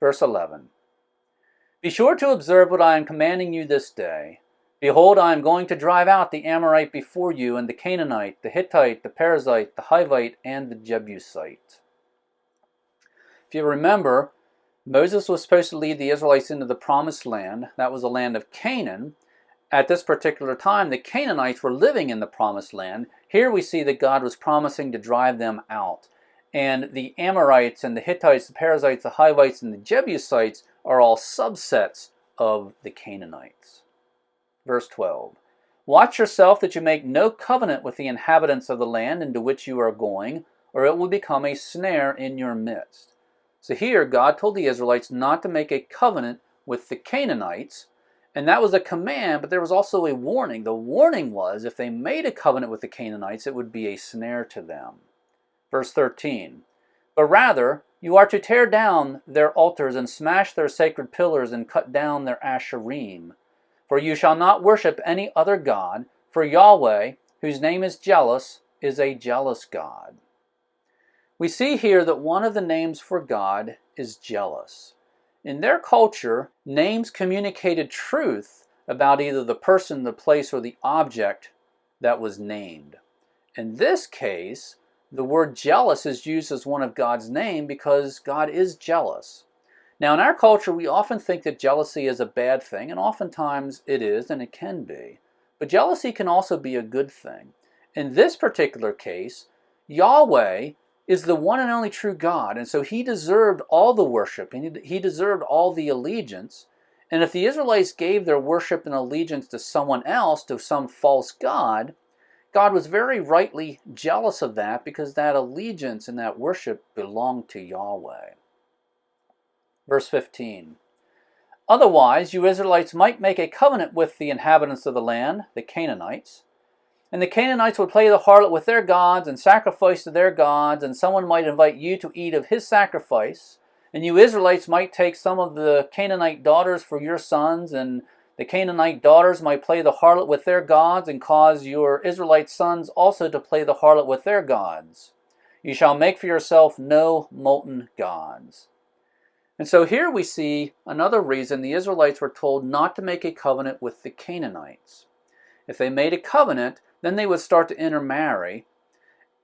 Verse 11. Be sure to observe what I am commanding you this day. Behold, I am going to drive out the Amorite before you, and the Canaanite, the Hittite, the Perizzite, the Hivite, and the Jebusite. If you remember, Moses was supposed to lead the Israelites into the promised land. That was the land of Canaan. At this particular time, the Canaanites were living in the promised land. Here we see that God was promising to drive them out. And the Amorites and the Hittites, the Perizzites, the Hivites, and the Jebusites are all subsets of the Canaanites. Verse 12. Watch yourself that you make no covenant with the inhabitants of the land into which you are going, or it will become a snare in your midst. So here God told the Israelites not to make a covenant with the Canaanites, and that was a command, but there was also a warning. The warning was if they made a covenant with the Canaanites, it would be a snare to them. Verse 13. But rather, you are to tear down their altars and smash their sacred pillars and cut down their asherim. For you shall not worship any other god, for Yahweh, whose name is jealous, is a jealous God. We see here that one of the names for God is jealous. In their culture, names communicated truth about either the person, the place, or the object that was named. In this case, the word jealous is used as one of God's name because God is jealous. Now, in our culture, we often think that jealousy is a bad thing, and oftentimes it is, and it can be. But jealousy can also be a good thing. In this particular case, Yahweh is the one and only true God, and so he deserved all the worship, and he deserved all the allegiance. And if the Israelites gave their worship and allegiance to someone else, to some false god, God was very rightly jealous of that because that allegiance and that worship belonged to Yahweh. Verse 15. Otherwise, you Israelites might make a covenant with the inhabitants of the land, the Canaanites, and the Canaanites would play the harlot with their gods and sacrifice to their gods, and someone might invite you to eat of his sacrifice, and you Israelites might take some of the Canaanite daughters for your sons, and the Canaanite daughters might play the harlot with their gods and cause your Israelite sons also to play the harlot with their gods. You shall make for yourself no molten gods. And so here we see another reason the Israelites were told not to make a covenant with the Canaanites. If they made a covenant, then they would start to intermarry,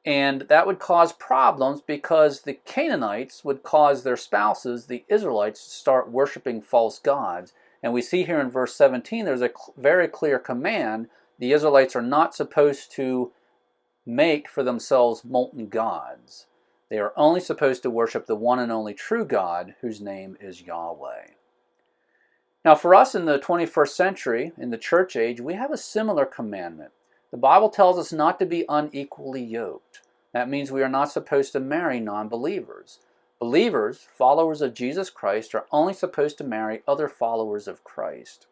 and that would cause problems because the Canaanites would cause their spouses, the Israelites, to start worshiping false gods. And we see here in verse 17, there's a very clear command. The Israelites are not supposed to make for themselves molten gods. They are only supposed to worship the one and only true God, whose name is Yahweh. Now for us in the 21st century, in the church age, we have a similar commandment. The Bible tells us not to be unequally yoked. That means we are not supposed to marry non-believers. Believers, followers of Jesus Christ, are only supposed to marry other followers of Christ.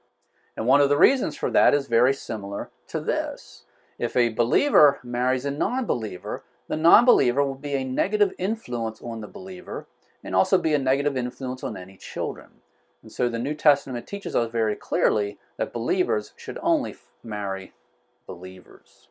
And one of the reasons for that is very similar to this. If a believer marries a non-believer, the non-believer will be a negative influence on the believer and also be a negative influence on any children. And so the New Testament teaches us very clearly that believers should only marry believers.